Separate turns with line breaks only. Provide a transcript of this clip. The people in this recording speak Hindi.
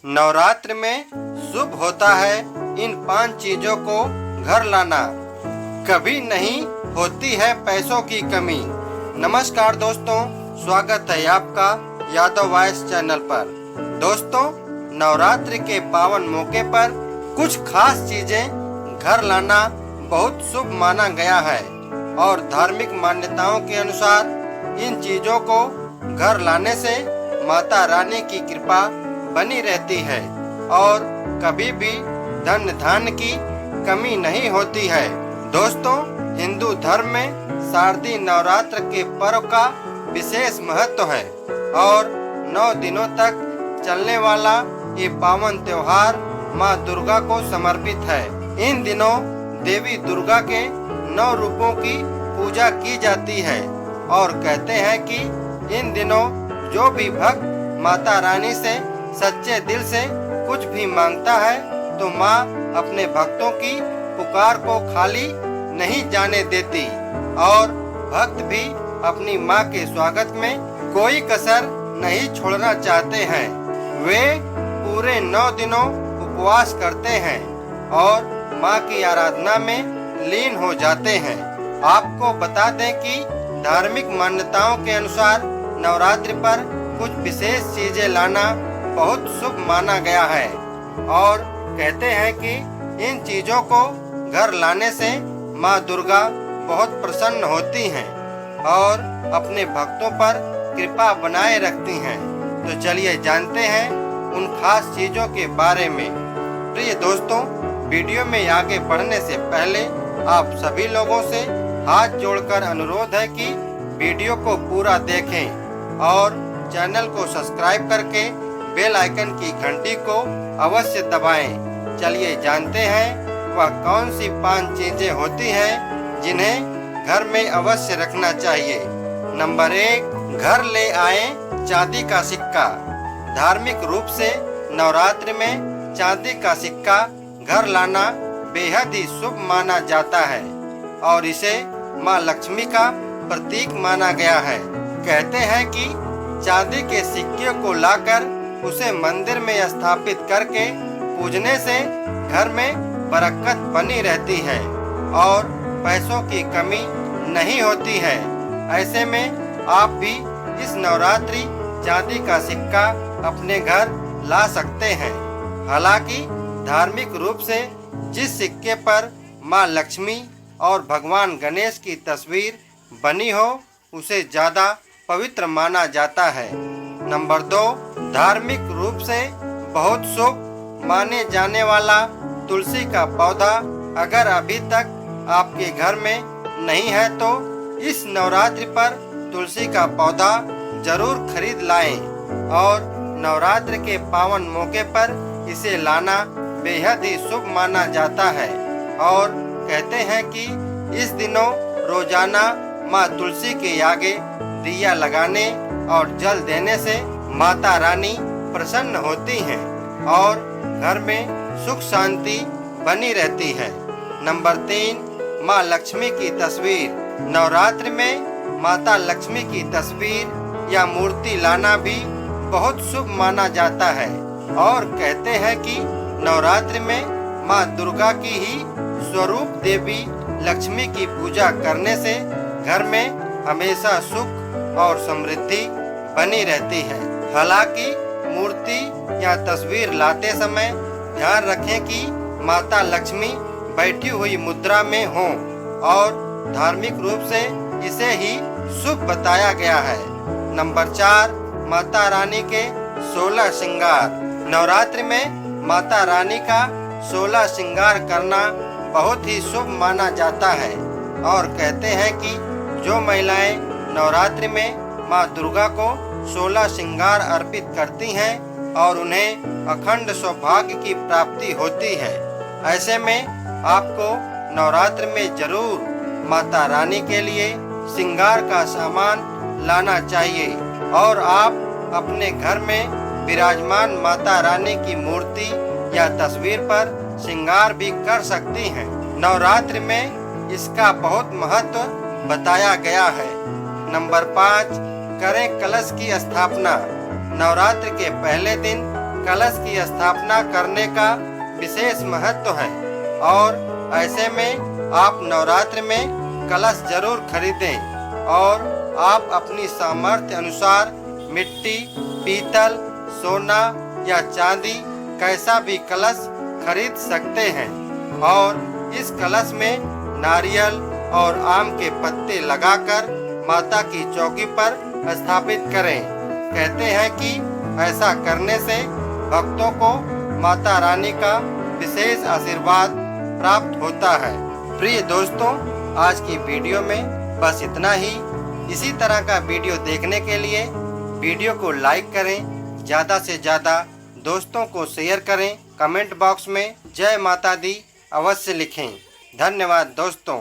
नवरात्र में शुभ होता है इन 5 चीजों को घर लाना, कभी नहीं होती है पैसों की कमी। नमस्कार दोस्तों, स्वागत है आपका यादव वॉइस चैनल पर। दोस्तों, नवरात्र के पावन मौके पर कुछ खास चीजें घर लाना बहुत शुभ माना गया है और धार्मिक मान्यताओं के अनुसार इन चीजों को घर लाने से माता रानी की कृपा बनी रहती है और कभी भी धन धान्य की कमी नहीं होती है। दोस्तों, हिंदू धर्म में शारदीय नवरात्र के पर्व का विशेष महत्व है और 9 दिनों तक चलने वाला ये पावन त्योहार माँ दुर्गा को समर्पित है। इन दिनों देवी दुर्गा के 9 रूपों की पूजा की जाती है और कहते हैं कि इन दिनों जो भी भक्त माता रानी से सच्चे दिल से कुछ भी मांगता है तो माँ अपने भक्तों की पुकार को खाली नहीं जाने देती और भक्त भी अपनी माँ के स्वागत में कोई कसर नहीं छोड़ना चाहते हैं। वे पूरे 9 दिनों उपवास करते हैं और माँ की आराधना में लीन हो जाते हैं। आपको बता दें कि धार्मिक मान्यताओं के अनुसार नवरात्रि पर कुछ विशेष चीजें लाना बहुत शुभ माना गया है और कहते हैं कि इन चीजों को घर लाने से माँ दुर्गा बहुत प्रसन्न होती हैं और अपने भक्तों पर कृपा बनाए रखती हैं। तो चलिए जानते हैं उन खास चीजों के बारे में। प्रिय दोस्तों, वीडियो में आगे बढ़ने से पहले आप सभी लोगों से हाथ जोड़कर अनुरोध है कि वीडियो को पूरा देखें और चैनल को सब्सक्राइब करके बेल आइकन की घंटी को अवश्य दबाएं। चलिए जानते हैं वह कौन सी 5 चीजें होती हैं जिन्हें घर में अवश्य रखना चाहिए। नंबर 1, घर ले आए चांदी का सिक्का। धार्मिक रूप से नवरात्र में चांदी का सिक्का घर लाना बेहद ही शुभ माना जाता है और इसे माँ लक्ष्मी का प्रतीक माना गया है। कहते हैं कि चांदी के सिक्के को लाकर उसे मंदिर में स्थापित करके पूजने से घर में बरकत बनी रहती है और पैसों की कमी नहीं होती है। ऐसे में आप भी इस नवरात्रि चांदी का सिक्का अपने घर ला सकते हैं। हालांकि धार्मिक रूप से जिस सिक्के पर माँ लक्ष्मी और भगवान गणेश की तस्वीर बनी हो उसे ज्यादा पवित्र माना जाता है। नंबर 2, धार्मिक रूप से बहुत शुभ माने जाने वाला तुलसी का पौधा अगर अभी तक आपके घर में नहीं है तो इस नवरात्रि पर तुलसी का पौधा जरूर खरीद लाएं और नवरात्र के पावन मौके पर इसे लाना बेहद ही शुभ माना जाता है और कहते हैं कि इस दिनों रोजाना माँ तुलसी के आगे दिया लगाने और जल देने से माता रानी प्रसन्न होती हैं और घर में सुख शांति बनी रहती है। नंबर 3, माँ लक्ष्मी की तस्वीर। नवरात्र में माता लक्ष्मी की तस्वीर या मूर्ति लाना भी बहुत शुभ माना जाता है और कहते हैं कि नवरात्र में माँ दुर्गा की ही स्वरूप देवी लक्ष्मी की पूजा करने से घर में हमेशा सुख और समृद्धि बनी रहती है। हालांकि मूर्ति या तस्वीर लाते समय ध्यान रखें कि माता लक्ष्मी बैठी हुई मुद्रा में हो और धार्मिक रूप से इसे ही शुभ बताया गया है। नंबर 4, माता रानी के 16 श्रृंगार। नवरात्र में माता रानी का 16 श्रृंगार करना बहुत ही शुभ माना जाता है और कहते हैं कि जो महिलाएं नवरात्रि में माँ दुर्गा को 16 श्रृंगार अर्पित करती हैं और उन्हें अखंड सौभाग्य की प्राप्ति होती है। ऐसे में आपको नवरात्र में जरूर माता रानी के लिए श्रृंगार का सामान लाना चाहिए और आप अपने घर में विराजमान माता रानी की मूर्ति या तस्वीर पर श्रृंगार भी कर सकती हैं। नवरात्र में इसका बहुत महत्व बताया गया है। नंबर 5, करें कलश की स्थापना। नवरात्र के पहले दिन कलश की स्थापना करने का विशेष महत्व है और ऐसे में आप नवरात्र में कलश जरूर खरीदें और आप अपनी सामर्थ्य अनुसार मिट्टी, पीतल, सोना या चांदी कैसा भी कलश खरीद सकते हैं और इस कलश में नारियल और आम के पत्ते लगाकर माता की चौकी पर स्थापित करें। कहते हैं कि ऐसा करने से भक्तों को माता रानी का विशेष आशीर्वाद प्राप्त होता है। प्रिय दोस्तों, आज की वीडियो में बस इतना ही। इसी तरह का वीडियो देखने के लिए वीडियो को लाइक करें, ज़्यादा से ज़्यादा दोस्तों को शेयर करें, कमेंट बॉक्स में जय माता दी अवश्य लिखें। धन्यवाद दोस्तों।